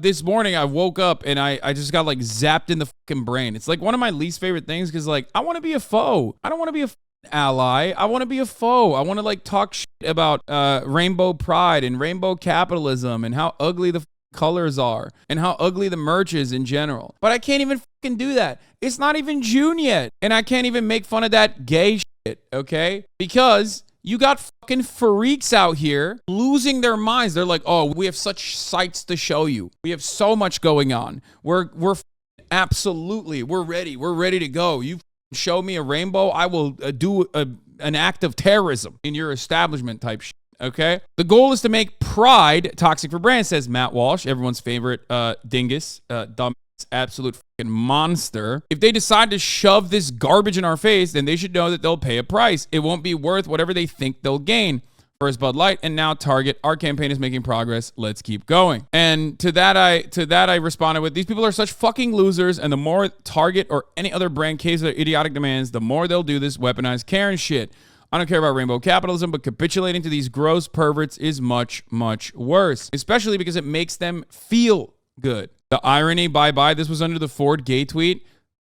this morning I woke up and I just got like zapped in the fucking brain. It's like one of my least favorite things because like I want to be a foe. I don't want to be a ally. I want to be a foe. I want to like talk shit about rainbow pride and rainbow capitalism and how ugly the colors are and how ugly the merch is in general. But I can't even fucking do that. It's not even June yet. And I can't even make fun of that gay shit, okay? Because you got fucking freaks out here losing their minds. They're like, oh, we have such sights to show you. We have so much going on. We're absolutely, we're ready. We're ready to go. You show me a rainbow, I will do an act of terrorism in your establishment type shit. Okay? The goal is to make pride toxic for brands, says Matt Walsh, everyone's favorite dingus, dumb, absolute fucking monster. If they decide to shove this garbage in our face, then they should know that they'll pay a price. It won't be worth whatever they think they'll gain. First Bud Light and now Target. Our campaign is making progress. Let's keep going. And to that I responded with, these people are such fucking losers, and the more Target or any other brand caves their idiotic demands, the more they'll do this weaponized Karen shit. I don't care about rainbow capitalism, but capitulating to these gross perverts is much, much worse, especially because it makes them feel good. The irony, bye-bye, this was under the Ford gay tweet.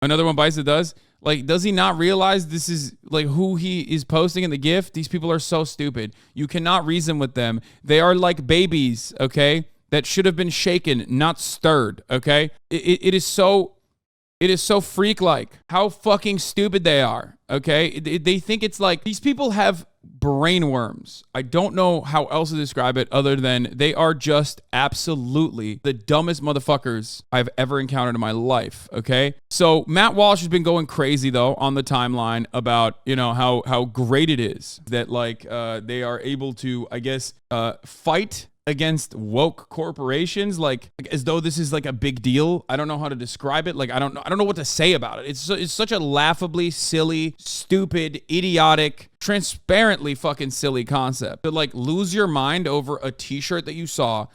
Another one bites it does. Like, does he not realize this is, like, who he is posting in the GIF? These people are so stupid. You cannot reason with them. They are like babies, okay, that should have been shaken, not stirred, okay? It is so freak-like how fucking stupid they are, okay? They think it's like, these people have brain worms. I don't know how else to describe it other than they are just absolutely the dumbest motherfuckers I've ever encountered in my life, okay? So Matt Walsh has been going crazy, though, on the timeline about, you know, how great it is that, like, they are able to, I guess, fight against woke corporations, like as though this is like a big deal. I don't know how to describe it. Like, I don't know what to say about it. It's such a laughably silly, stupid, idiotic, transparently fucking silly concept. To like lose your mind over a t-shirt that you saw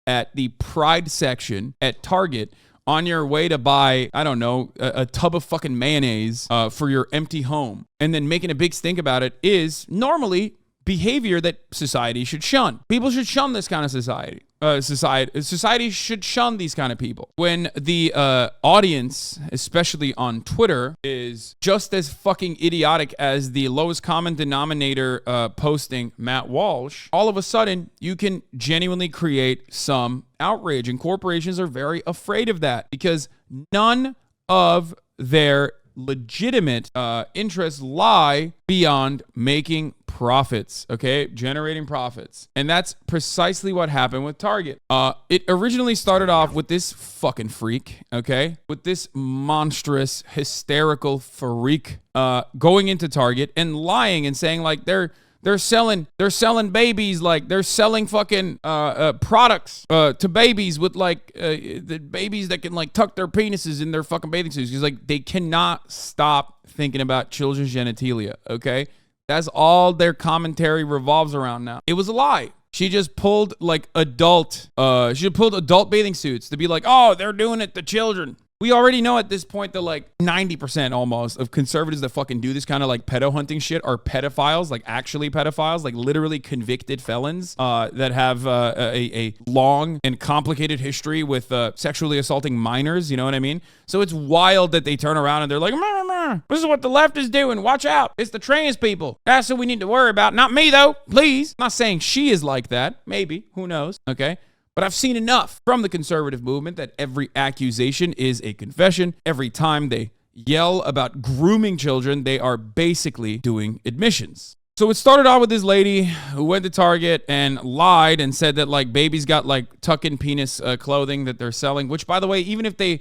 at the Pride section at Target on your way to buy, I don't know, a tub of fucking mayonnaise for your empty home, and then making a big stink about it is normally behavior that society should shun. People should shun this kind of society. Society should shun these kind of people. When the audience, especially on Twitter, is just as fucking idiotic as the lowest common denominator posting Matt Walsh, all of a sudden you can genuinely create some outrage, and corporations are very afraid of that because none of their legitimate interests lie beyond making profits, okay? Generating profits. And that's precisely what happened with Target. It originally started off with this fucking freak, okay? With this monstrous, hysterical freak going into Target and lying and saying like they're selling babies, like they're selling fucking products to babies with like the babies that can like tuck their penises in their fucking bathing suits, because like they cannot stop thinking about children's genitalia, okay? That's all their commentary revolves around now. It was a lie. She just pulled like adult bathing suits to be like, oh, they're doing it to children. We already know at this point that like 90% almost of conservatives that fucking do this kind of like pedo hunting shit are pedophiles, like actually pedophiles, like literally convicted felons that have a long and complicated history with sexually assaulting minors, you know what I mean? So it's wild that they turn around and they're like, this is what the left is doing. Watch out. It's the trans people. That's what we need to worry about. Not me though, please. I'm not saying she is like that. Maybe. Who knows? Okay. But I've seen enough from the conservative movement that every accusation is a confession. Every time they yell about grooming children, they are basically doing admissions. So it started out with this lady who went to Target and lied and said that like babies got like tuck-in penis clothing that they're selling, which by the way, even if they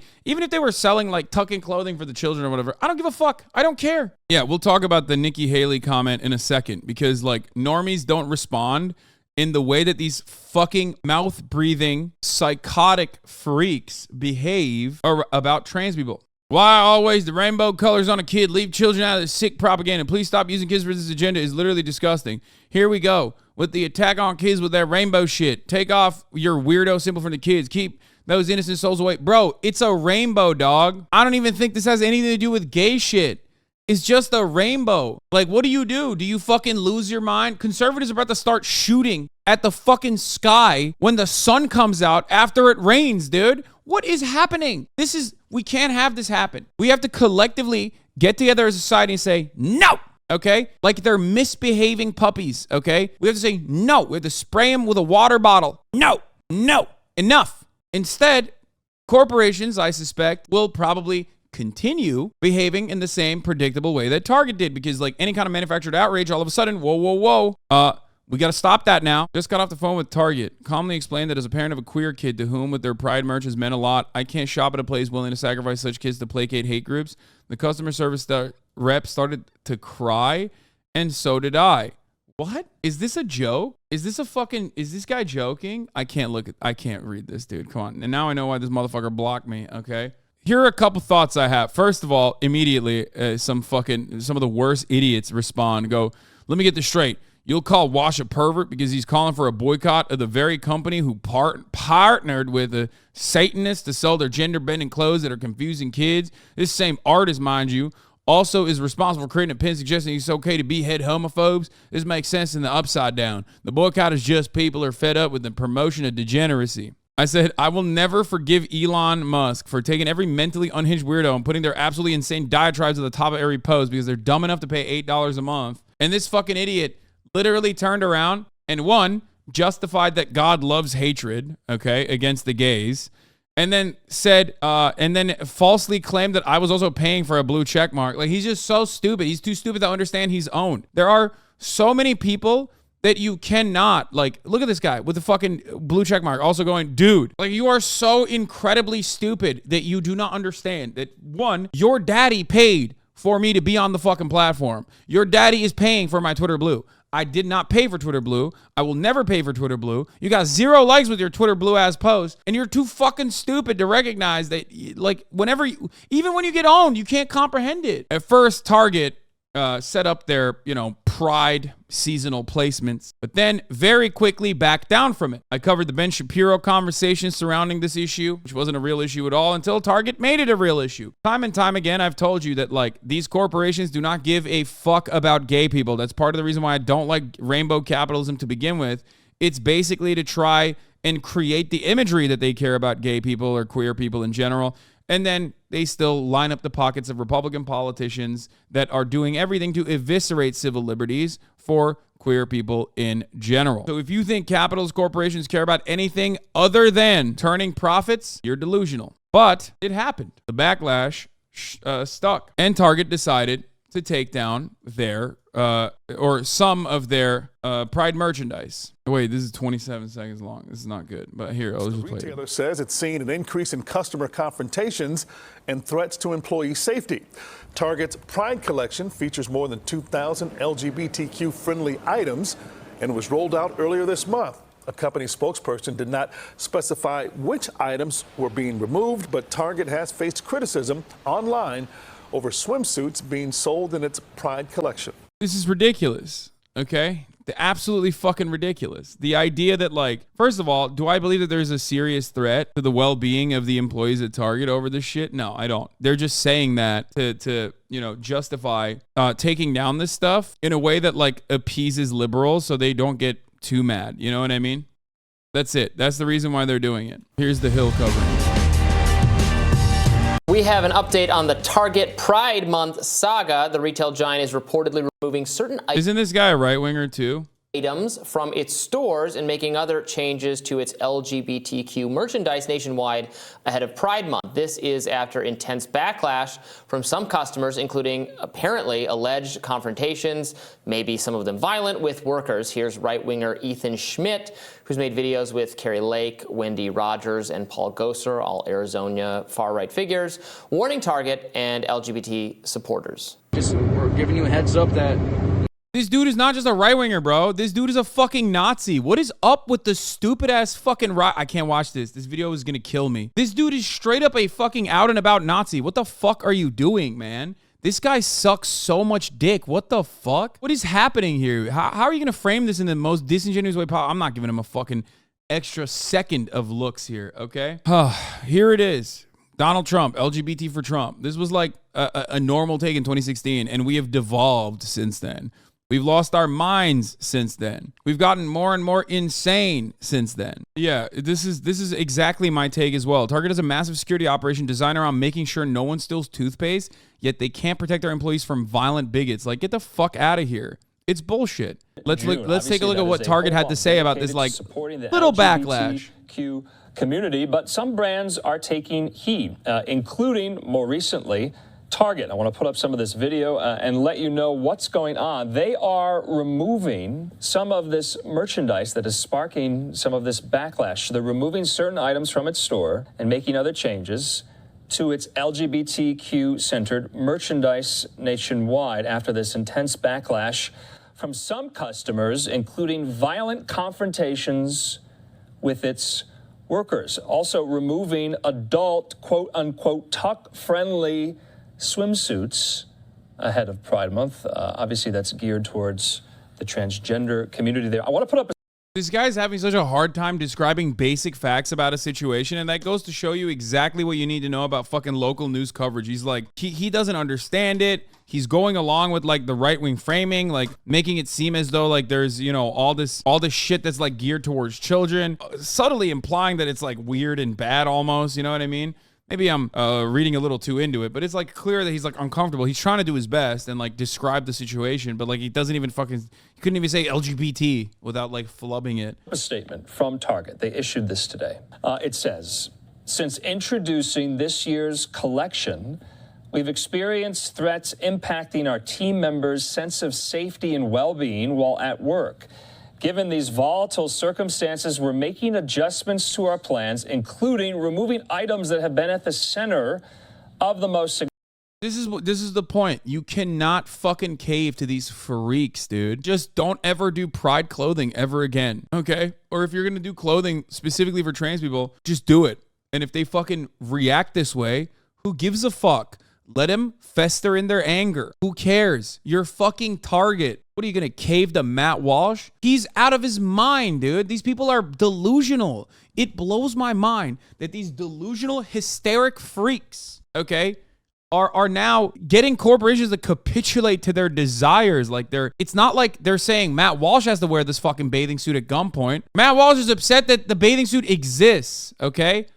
were selling like tuck-in clothing for the children or whatever, I don't give a fuck. I don't care. Yeah, we'll talk about the Nikki Haley comment in a second because like normies don't respond in the way that these fucking mouth-breathing, psychotic freaks behave about trans people. Why always the rainbow colors on a kid? Leave children out of this sick propaganda. Please stop using kids for this agenda. Is literally disgusting. Here we go with the attack on kids with that rainbow shit. Take off your weirdo symbol from the kids. Keep those innocent souls away. Bro, it's a rainbow, dog. I don't even think this has anything to do with gay shit. is just a rainbow. Like, what do? Do you fucking lose your mind? Conservatives are about to start shooting at the fucking sky when the sun comes out after it rains, dude. What is happening? We can't have this happen. We have to collectively get together as a society and say, no, okay? Like they're misbehaving puppies, okay? We have to say, no. We have to spray them with a water bottle. No, enough. Instead, corporations, I suspect, will probably continue behaving in the same predictable way that Target did, because like any kind of manufactured outrage, all of a sudden, whoa, we got to stop that now. Just got off the phone with Target. Calmly explained that as a parent of a queer kid to whom with their pride merch has meant a lot, I can't shop at a place willing to sacrifice such kids to placate hate groups. The customer service rep started to cry, and so did I. What? Is this a joke? Is this guy joking? I can't read this, dude. Come on. And now I know why this motherfucker blocked me, okay? Here are a couple thoughts I have. First of all, immediately, some of the worst idiots respond, go, let me get this straight. You'll call Walsh a pervert because he's calling for a boycott of the very company who partnered with a Satanist to sell their gender-bending clothes that are confusing kids. This same artist, mind you, also is responsible for creating a pin suggesting it's okay to behead homophobes. This makes sense in the upside down. The boycott is just people are fed up with the promotion of degeneracy. I said, I will never forgive Elon Musk for taking every mentally unhinged weirdo and putting their absolutely insane diatribes at the top of every post because they're dumb enough to pay $8 a month. And this fucking idiot literally turned around and one, justified that God loves hatred, okay, against the gays, and then said, and then falsely claimed that I was also paying for a blue check mark. Like, he's just so stupid. He's too stupid to understand he's owned. There are so many people that you cannot, like, look at this guy with the fucking blue check mark also going, dude, like, you are so incredibly stupid that you do not understand that, one, your daddy paid for me to be on the fucking platform. Your daddy is paying for my Twitter Blue. I did not pay for Twitter Blue. I will never pay for Twitter Blue. You got 0 likes with your Twitter Blue ass post, and you're too fucking stupid to recognize that, like, even when you get owned, you can't comprehend it. At first, Target set up their, Pride seasonal placements, but then very quickly backed down from it. I covered the Ben Shapiro conversation surrounding this issue, which wasn't a real issue at all until Target made it a real issue. Time and time again, I've told you that, like, these corporations do not give a fuck about gay people. That's part of the reason why I don't like rainbow capitalism to begin with. It's basically to try and create the imagery that they care about gay people or queer people in general. And then they still line up the pockets of Republican politicians that are doing everything to eviscerate civil liberties for queer people in general. So if you think capitalist corporations care about anything other than turning profits, you're delusional. But it happened. The backlash stuck. And Target decided to take down their, or some of their Pride merchandise. Wait, this is 27 seconds long. This is not good. But here, I'll just play it. The retailer says it's seen an increase in customer confrontations and threats to employee safety. Target's Pride collection features more than 2,000 LGBTQ-friendly items and was rolled out earlier this month. A company spokesperson did not specify which items were being removed, but Target has faced criticism online over swimsuits being sold in its Pride collection. This is ridiculous, okay? Absolutely fucking ridiculous. The idea that, like, first of all, do I believe that there's a serious threat to the well-being of the employees at Target over this shit? No, I don't. They're just saying that to justify taking down this stuff in a way that, like, appeases liberals so they don't get too mad. You know what I mean? That's it. That's the reason why they're doing it. Here's the Hill covering. We have an update on the Target Pride Month saga. The retail giant is reportedly removing certain Isn't this guy a right-winger too? items from its stores and making other changes to its LGBTQ merchandise nationwide ahead of Pride Month. This is after intense backlash from some customers, including apparently alleged confrontations, maybe some of them violent, with workers. Here's right-winger Ethan Schmidt, who's made videos with Carrie Lake, Wendy Rogers, and Paul Gosar, all Arizona far-right figures, warning Target and LGBT supporters. We're giving you a heads up that This dude is not just a right-winger, bro. This dude is a fucking Nazi. What is up with the stupid-ass fucking I can't watch this. This video is gonna kill me. This dude is straight up a fucking out-and-about Nazi. What the fuck are you doing, man? This guy sucks so much dick. What the fuck? What is happening here? How are you gonna frame this in the most disingenuous way possible? I'm not giving him a fucking extra second of looks here, okay? Here it is. Donald Trump, LGBT for Trump. This was like a normal take in 2016, and we have devolved since then. We've lost our minds since then. We've gotten more and more insane since then. Yeah, this is exactly my take as well. Target is a massive security operation designed around making sure no one steals toothpaste, yet they can't protect their employees from violent bigots. Like, get the fuck out of here. It's bullshit. Let's take a look at what Target had to say about this, like, little backlash. Community, but some brands are taking heed, including more recently Target. I want to put up some of this video and let you know what's going on. They are removing some of this merchandise that is sparking some of this backlash. They're removing certain items from its store and making other changes to its LGBTQ-centered merchandise nationwide after this intense backlash from some customers, including violent confrontations with its workers. Also removing adult, quote-unquote, tuck-friendly swimsuits ahead of Pride Month. Obviously, that's geared towards the transgender community there. I want to put up This guy's having such a hard time describing basic facts about a situation, and that goes to show you exactly what you need to know about fucking local news coverage. He's like, he doesn't understand it. He's going along with like the right-wing framing, like making it seem as though like there's, you know, all this shit that's like geared towards children, subtly implying that it's like weird and bad almost, you know what I mean? Maybe I'm reading a little too into it, but it's like clear that he's like uncomfortable. He's trying to do his best and like describe the situation, but like he doesn't even he couldn't even say LGBT without like flubbing it. A statement from Target. They issued this today. It says, since introducing this year's collection, we've experienced threats impacting our team members' sense of safety and well-being while at work. Given these volatile circumstances, we're making adjustments to our plans, including removing items that have been at the center of the most significant. This is the point. You cannot fucking cave to these freaks, dude. Just don't ever do Pride clothing ever again, okay? Or if you're gonna do clothing specifically for trans people, just do it. And if they fucking react this way, who gives a fuck? Let them fester in their anger. Who cares? You're fucking Target. What are you going to cave to Matt Walsh? He's out of his mind, dude. These people are delusional. It blows my mind that these delusional, hysteric freaks, okay, are now getting corporations to capitulate to their desires. Like it's not like they're saying Matt Walsh has to wear this fucking bathing suit at gunpoint. Matt Walsh is upset that the bathing suit exists, okay?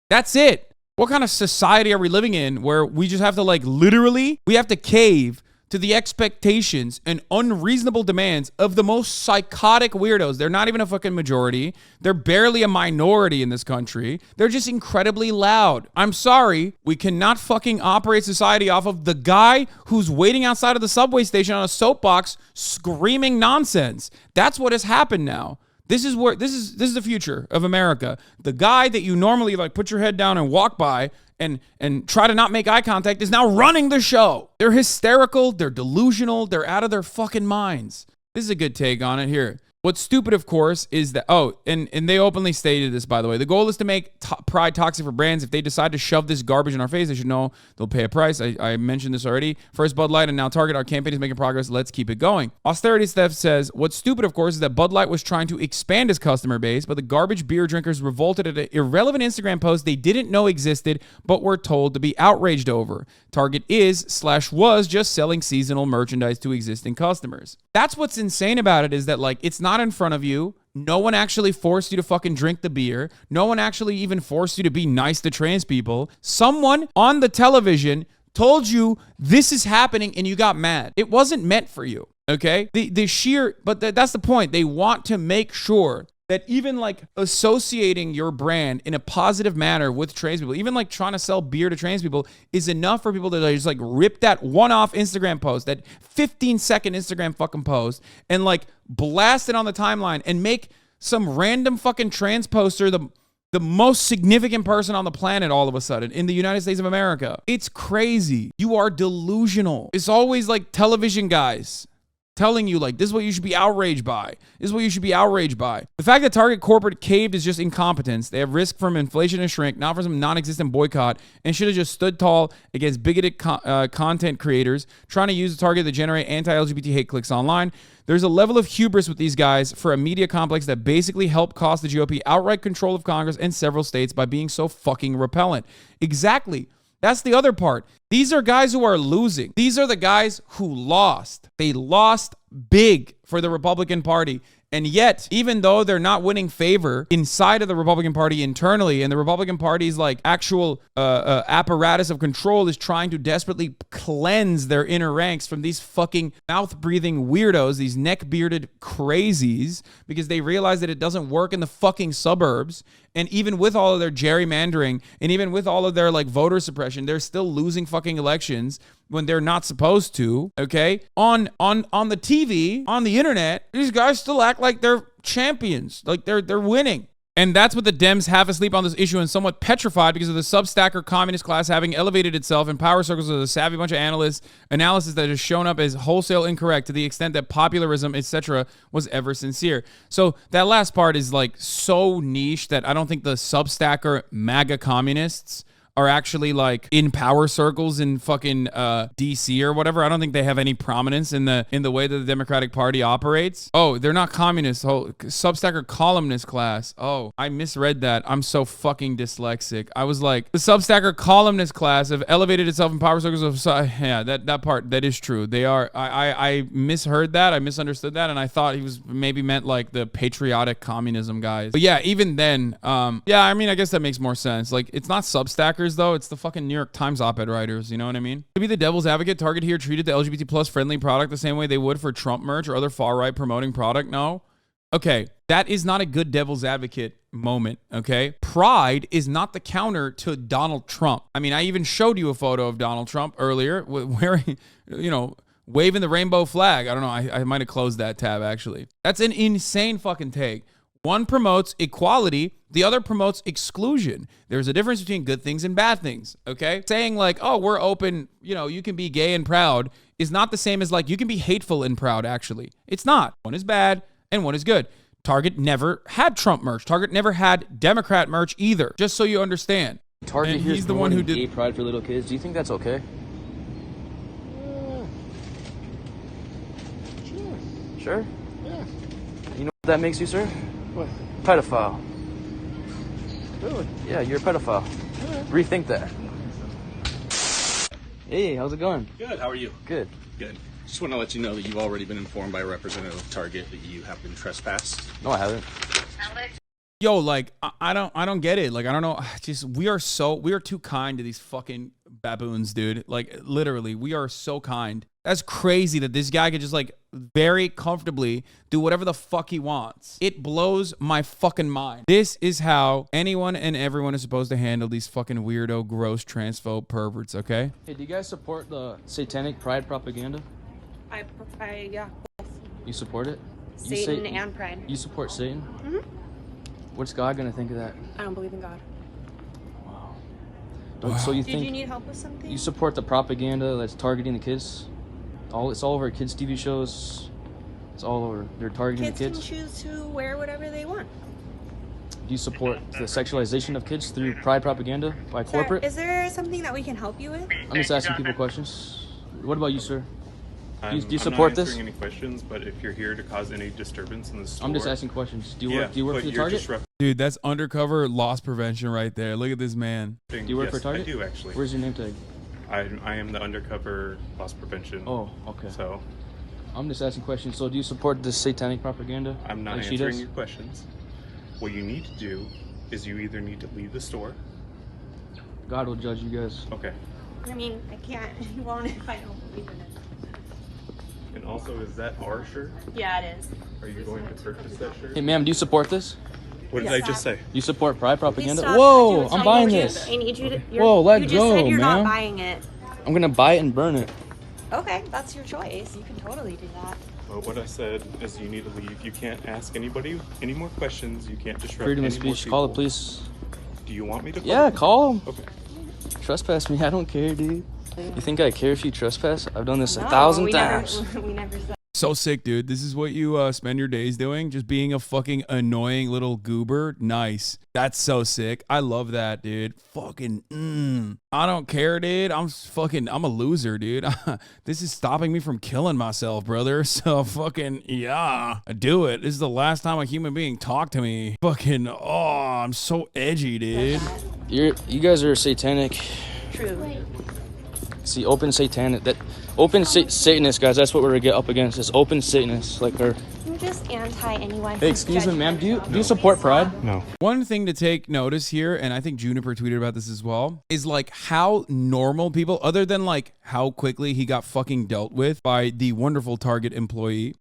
That's it. What kind of society are we living in where we just have to like literally, we have to cave to the expectations and unreasonable demands of the most psychotic weirdos? They're not even a fucking majority. They're barely a minority in this country. They're just incredibly loud. I'm sorry. We cannot fucking operate society off of the guy who's waiting outside of the subway station on a soapbox screaming nonsense. That's what has happened now. This is the future of America. The guy that you normally like put your head down and walk by and try to not make eye contact is now running the show. They're hysterical, they're delusional, they're out of their fucking minds. This is a good take on it here. What's stupid, of course, is that, and they openly stated this, by the way. The goal is to make Pride toxic for brands. If they decide to shove this garbage in our face, they should know they'll pay a price. I mentioned this already. First Bud Light and now Target. Our campaign is making progress. Let's keep it going. Austerity Theft says, what's stupid, of course, is that Bud Light was trying to expand its customer base, but the garbage beer drinkers revolted at an irrelevant Instagram post they didn't know existed, but were told to be outraged over. Target was just selling seasonal merchandise to existing customers. That's what's insane about it, is that like it's not in front of you. No one actually forced you to fucking drink the beer. No one actually even forced you to be nice to trans people. Someone on the television told you this is happening and you got mad. It wasn't meant for you, okay? That's the point. They want to make sure that even like associating your brand in a positive manner with trans people, even like trying to sell beer to trans people, is enough for people to just like rip that one-off Instagram post, that 15-second Instagram fucking post, and like blast it on the timeline and make some random fucking trans poster the most significant person on the planet all of a sudden in the United States of America. It's crazy. You are delusional. It's always like television guys telling you like, this is what you should be outraged by. This is what you should be outraged by. The fact that Target corporate caved is just incompetence. They have risk from inflation and shrink, not from some non-existent boycott, and should have just stood tall against bigoted content creators trying to use the Target to generate anti-LGBT hate clicks online. There's a level of hubris with these guys for a media complex that basically helped cost the GOP outright control of Congress and several states by being so fucking repellent. Exactly. That's the other part. These are guys who are losing. These are the guys who lost. They lost big for the Republican Party. And yet, even though they're not winning favor inside of the Republican Party internally, and the Republican Party's like actual apparatus of control is trying to desperately cleanse their inner ranks from these fucking mouth-breathing weirdos, these neck-bearded crazies, because they realize that it doesn't work in the fucking suburbs. And even with all of their gerrymandering, and even with all of their like voter suppression, they're still losing fucking elections when they're not supposed to, okay? On the TV, on the internet, these guys still act like they're champions, like they're winning. And that's what the Dems half asleep on this issue and somewhat petrified because of the substacker communist class having elevated itself in power circles as a savvy bunch of analysis that has shown up as wholesale incorrect to the extent that popularism, etc., was ever sincere. So that last part is like so niche that I don't think the substacker MAGA communists are actually like in power circles in fucking DC or whatever. I don't think they have any prominence in the way that the Democratic Party operates. Oh, they're not communists. Oh, substacker columnist class. Oh, I misread that. I'm so fucking dyslexic. I was like, the substacker columnist class have elevated itself in power circles of yeah, that part, that is true. They are. I misheard that. I misunderstood that, and I thought he was maybe meant like the patriotic communism guys. But yeah, even then, yeah, I mean, I guess that makes more sense. Like, it's not substackers though, it's the fucking New York Times op-ed writers, you know what I mean? To be the devil's advocate, Target here treated the LGBT plus friendly product the same way they would for Trump merch or other far-right promoting product. No. Okay, that is not a good devil's advocate moment, okay? Pride is not the counter to Donald Trump. I mean, I even showed you a photo of Donald Trump earlier wearing, you know, waving the rainbow flag. I don't know, I might have closed that tab actually. That's an insane fucking take. One promotes equality, the other promotes exclusion. There's a difference between good things and bad things, okay? Saying like, oh, we're open, you know, you can be gay and proud is not the same as like, you can be hateful and proud, actually. It's not. One is bad and one is good. Target never had Trump merch. Target never had Democrat merch either, just so you understand. Target and here he's is the one who did gay pride for little kids. Do you think that's okay? Sure? Yeah. You know what that makes you, sir? What? Pedophile. Really? Yeah, you're a pedophile. Yeah. Rethink that. Hey, how's it going? Good, how are you? Good. Good. Just want to let you know that you've already been informed by a representative of Target that you have been trespassed. No, I haven't. Yo, like, I don't get it. Like, I don't know. Just, we are too kind to these fucking baboons, dude. Like, literally, we are so kind. That's crazy that this guy could just, like, very comfortably do whatever the fuck he wants. It blows my fucking mind. This is how anyone and everyone is supposed to handle these fucking weirdo, gross, transphobe perverts, okay? Hey, do you guys support the satanic pride propaganda? Yeah. You support it? Satan and pride. You support Satan? Mm-hmm. What's God gonna think of that? I don't believe in God. Wow. So you Did think you need help with something? you support the propaganda that's targeting the kids? It's all over kids' TV shows. It's all over. They're targeting Kids the kids. can choose to wear whatever they want. Do you support the sexualization of kids through pride propaganda by Sir, corporate? is there something that we can help you with? I'm just asking people questions. What about you, sir? Do you I'm support not this? answering any questions, but if you're here to cause any disturbance in the store, I'm just asking questions. Do you work? Yeah, Do you work but for the you're Target? disrupting- Dude, that's undercover loss prevention right there. Look at this man. Do you work for Yes, Target? I do actually. Where's your name tag? I am the undercover loss prevention. Oh, okay. So I'm just asking questions. So do you support this satanic propaganda? I'm not like she answering does? your questions. What you need to do is you either need to leave the store. God will judge you guys. Okay. I mean, I can't. You won't if I don't believe in it. And also, is that our shirt? Yeah, it is. Are you going to purchase that shirt? Hey, ma'am, do you support this? What did I just say? You support pride propaganda? Please stop. Whoa, I I'm buying need you- this. I need you to. Whoa, let you just go, said you're ma'am. not buying it. I'm gonna buy it and burn it. Okay, that's your choice. You can totally do that. Well, what I said is you need to leave. You can't ask anybody any more questions. You can't disrupt Freedom of any more speech. Call the people. police. Do you want me to? Yeah, call them. Okay. Trespass me. I don't care, dude. You think I care if you trespass? I've done this No, 1,000 we times. Never, we never said. So sick, dude. This is what you spend your days doing? Just being a fucking annoying little goober? Nice. That's so sick. I love that, dude. Fucking, I don't care, dude. I'm a loser, dude. This is stopping me from killing myself, brother. So fucking, yeah. Do it. This is the last time a human being talked to me. Fucking, I'm so edgy, dude. You guys are satanic. True. See, open satanic. Satanists, guys. That's what we're gonna get up against. Is open Satanists like her. I'm just anti anyone. Hey, excuse me, ma'am. Do you support Pride? No. One thing to take notice here, and I think Juniper tweeted about this as well, is like how normal people, other than like how quickly he got fucking dealt with by the wonderful Target employee,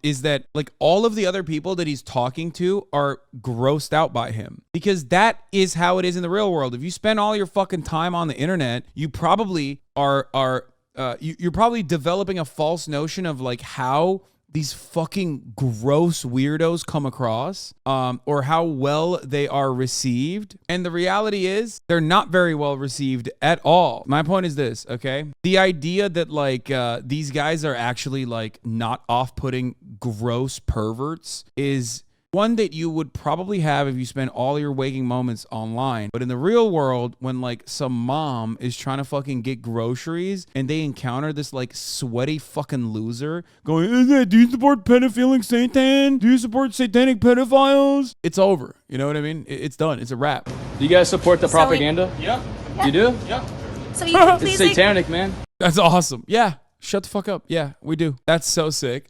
is that like all of the other people that he's talking to are grossed out by him, because that is how it is in the real world. If you spend all your fucking time on the internet, you probably you're probably developing a false notion of like how these fucking gross weirdos come across, or how well they are received. And the reality is they're not very well received at all. My point is this, okay? The idea that like these guys are actually like not off-putting gross perverts is one that you would probably have if you spend all your waking moments online. But in the real world, when like some mom is trying to fucking get groceries and they encounter this like sweaty fucking loser going, do you support pedophilic Satan? Do you support satanic pedophiles? It's over. You know what I mean? It's done. It's a wrap. Do you guys support the propaganda? Yeah. You do? Yeah. So you can It's please satanic, man. That's awesome. Yeah. Shut the fuck up. Yeah, we do. That's so sick.